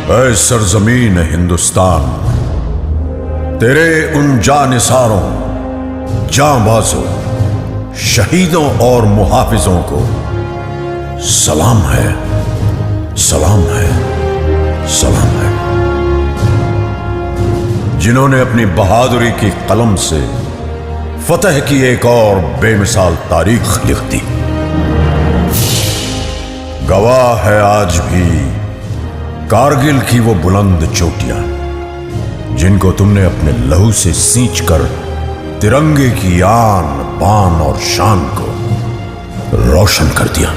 ऐ सरजमीन हिंदुस्तान, तेरे उन जानिसारों, जांबाजों, शहीदों और मुहाफिजों को सलाम है, सलाम है, सलाम है, जिन्होंने अपनी बहादुरी की कलम से फतह की एक और बेमिसाल तारीख लिख दी। गवाह है आज भी कारगिल की वो बुलंद चोटियां, जिनको तुमने अपने लहू से सींच कर तिरंगे की आन बान और शान को रोशन कर दिया।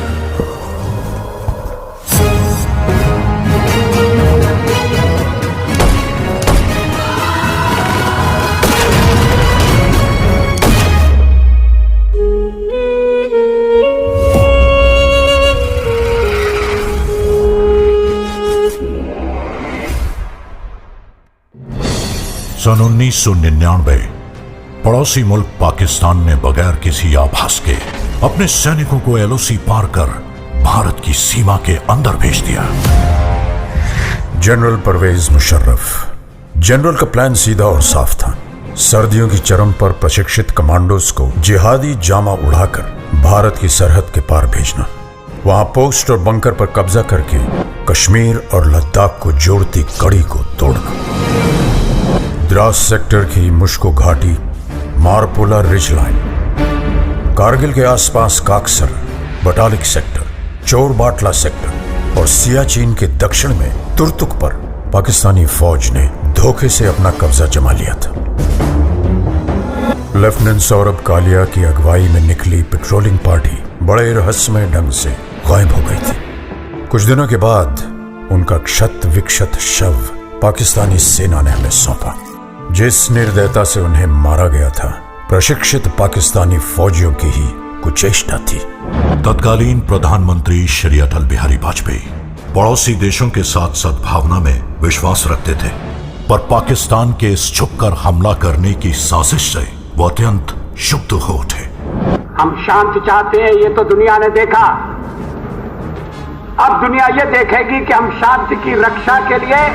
सन 1999 पड़ोसी मुल्क पाकिस्तान ने बगैर किसी आभास के अपने सैनिकों को एलओसी पार कर भारत की सीमा के अंदर भेज दिया। जनरल परवेज मुशर्रफ। जनरल का प्लान सीधा और साफ था। सर्दियों की चरम पर प्रशिक्षित कमांडोज को जिहादी जामा उड़ाकर भारत की सरहद के पार भेजना, वहां पोस्ट और बंकर पर कब्जा करके कश्मीर और लद्दाख को जोड़ती कड़ी को तोड़ना। द्रास सेक्टर की मुश्को घाटी, मारपुला रिज लाइन, कारगिल के आसपास काकसर, बटालिक सेक्टर, चोर बाटला सेक्टर और सियाचिन के दक्षिण में तुर्तुक पर पाकिस्तानी फौज ने धोखे से अपना कब्जा जमा लिया था। लेफ्टिनेंट सौरभ कालिया की अगुवाई में निकली पेट्रोलिंग पार्टी बड़े रहस्यमय ढंग से गायब हो गई थी। कुछ दिनों के बाद उनका क्षत विक्षत शव पाकिस्तानी सेना ने हमें सौंपा। जिस निर्दयता से उन्हें मारा गया था, प्रशिक्षित पाकिस्तानी फौजियों की ही कुचेष्टा थी। तत्कालीन प्रधानमंत्री श्री अटल बिहारी वाजपेयी पड़ोसी देशों के साथ सद्भावना में विश्वास रखते थे, पर पाकिस्तान के इस छुपकर हमला करने की साजिश से वो अत्यंत क्षुब्ध हो उठे। हम शांति चाहते हैं, ये तो दुनिया ने देखा। अब दुनिया ये देखेगी कि हम शांति की रक्षा के लिए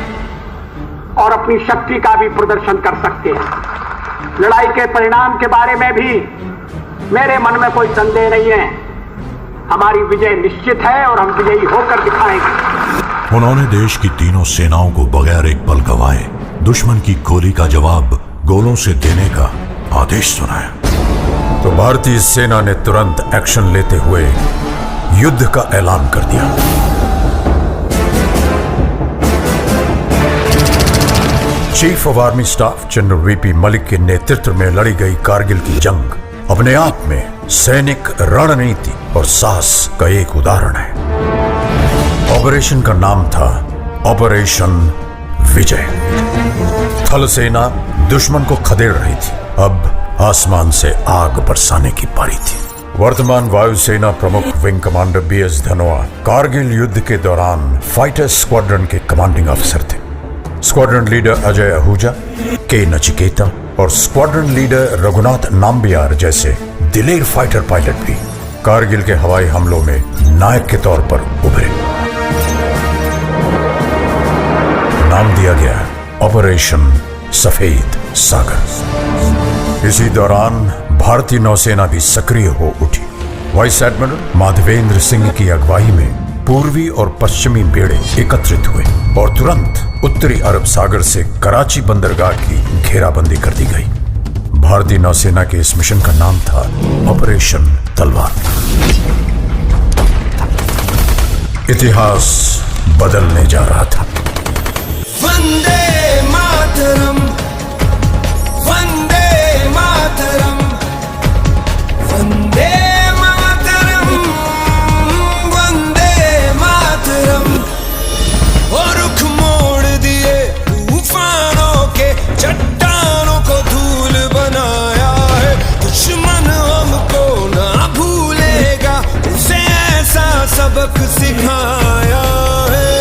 और अपनी शक्ति का भी प्रदर्शन कर सकते हैं। लड़ाई के परिणाम के बारे में भी मेरे मन में कोई संदेह नहीं है। हमारी विजय निश्चित है और हम विजयी होकर दिखाएंगे। उन्होंने देश की तीनों सेनाओं को बगैर एक पल गवाए दुश्मन की गोली का जवाब गोलों से देने का आदेश सुनाया। तो भारतीय सेना ने तुरंत एक्शन लेते हुए युद्ध का ऐलान कर दिया। Chief of army staff general VP Malik के नेतृत्व में लड़ी गई कारगिल की जंग अपने आप में सैनिक रणनीति और साहस का एक उदाहरण है। ऑपरेशन का नाम था ऑपरेशन विजय। थल सेना दुश्मन को खदेड़ रही थी, अब आसमान से आग बरसाने की पारी थी। वर्तमान वायुसेना प्रमुख wing commander BS Dhanoa Kargil युद्ध के दौरान फाइटर स्क्वाड्रन के कमांडिंग ऑफिसर थे। Squadron leader Ajay Ahuja, K Nachiketa और स्क्वाड्रन लीडर रघुनाथ नाम्बियार जैसे दिलेर फाइटर पायलट भी कारगिल के हवाई हमलों में नायक के तौर पर उभरे। नाम दिया गया ऑपरेशन सफेद सागर। इसी दौरान भारतीय नौसेना भी सक्रिय हो उठी। वाइस एडमिरल माधवेंद्र सिंह की अगुवाई में पूर्वी और पश्चिमी बेड़े एकत्रित हुए और तुरंत उत्तरी अरब सागर से कराची बंदरगाह की घेराबंदी कर दी गई। भारतीय नौसेना के इस मिशन का नाम था ऑपरेशन तलवार। इतिहास बदलने जा रहा था। वंदे मातरम, वंदे मातरम, वंदे मातरम, वंदे मातरम। और रुख मोड़ दिए तूफानों के, चट्टानों को धूल बनाया है। दुश्मन हमको ना भूलेगा, उसे ऐसा सबक सिखाया है।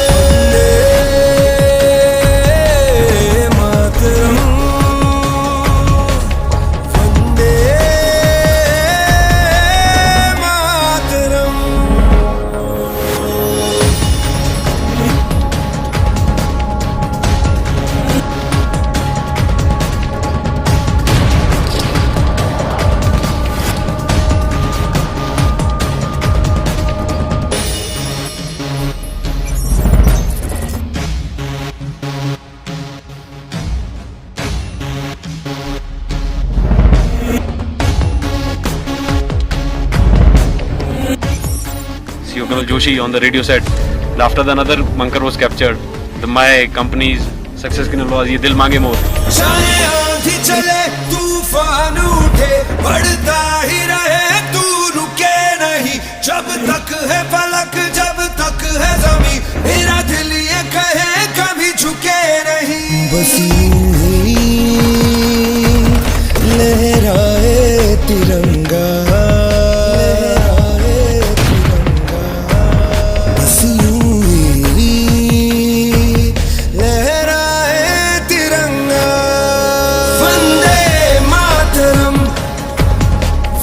Jugal Joshi on the radio set. After the another bunker was captured. My company's success की नलवाज़ ये दिल मांगे मोर. चाहे आंधी चले तूफान उठे बढ़ता ही रहे तू रुके नहीं जब तक है फलक जब तक है ज़मीं मेरा दिल ये कहे कभी झुके नहीं बस यूं ही लहराए तिरंगा बस यूं ही लहराए तिरंगा वंदे मातरम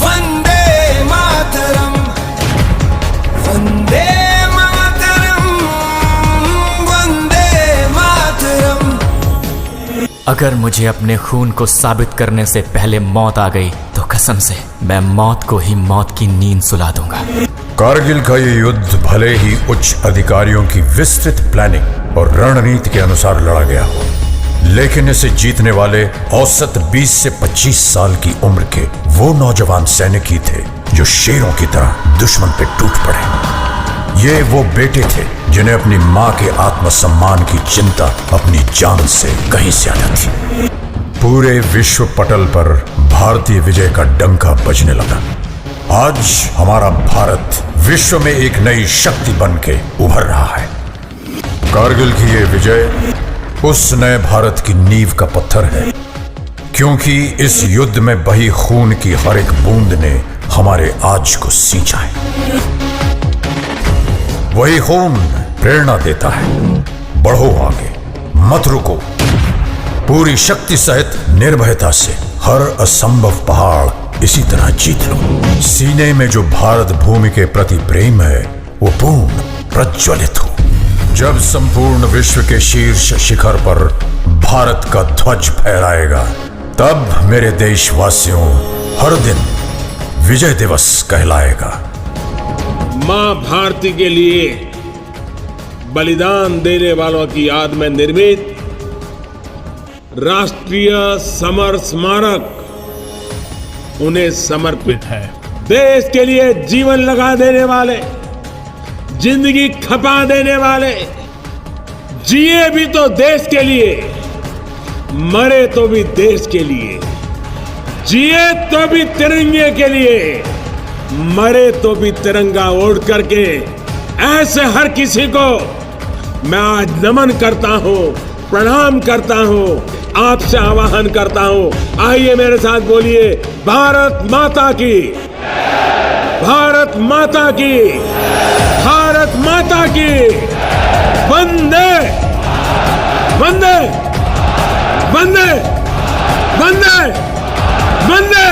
वंदे मातरम वंदे मातरम वंदे मातरम। अगर मुझे अपने खून को साबित करने से पहले मौत आ गई तो कसम से मैं मौत को ही मौत की नींद सुला दूंगा। कारगिल का ये युद्ध भले ही उच्च अधिकारियों की विस्तृत प्लानिंग और रणनीति के अनुसार लड़ा गया हो, लेकिन इसे जीतने वाले औसत 20 से 25 साल की उम्र के वो नौजवान सैनिक ही थे जो शेरों की तरह दुश्मन पे टूट पड़े। ये वो बेटे थे जिन्हें अपनी मां के आत्मसम्मान की चिंता अपनी जान से कहीं ज्यादा थी। पूरे विश्व पटल पर भारतीय विजय का डंका बजने लगा। आज हमारा भारत विश्व में एक नई शक्ति बन के उभर रहा है। कारगिल की ये विजय उस नए भारत की नींव का पत्थर है, क्योंकि इस युद्ध में बही खून की हर एक बूंद ने हमारे आज को सींचा है। वही खून प्रेरणा देता है, बढ़ो आगे, मत रुको, पूरी शक्ति सहित निर्भयता से हर असंभव पहाड़ इसी तरह जीत लो। सीने में जो भारत भूमि के प्रति प्रेम है वो पूर्ण प्रज्वलित हो। जब संपूर्ण विश्व के शीर्ष शिखर पर भारत का ध्वज फहराएगा, तब मेरे देशवासियों हर दिन विजय दिवस कहलाएगा। मां भारती के लिए बलिदान देने वालों की याद में निर्मित राष्ट्रीय समर स्मारक उन्हें समर्पित है। देश के लिए जीवन लगा देने वाले, जिंदगी खपा देने वाले, जिए भी तो देश के लिए, मरे तो भी देश के लिए, जिए तो भी तिरंगे के लिए, मरे तो भी तिरंगा ओढ़ करके, ऐसे हर किसी को मैं आज नमन करता हूं, प्रणाम करता हूं, आपसे आह्वान करता हूं। आइए मेरे साथ बोलिए, भारत माता की, भारत माता की, भारत माता की, वंदे वंदे वंदे वंदे वंदे।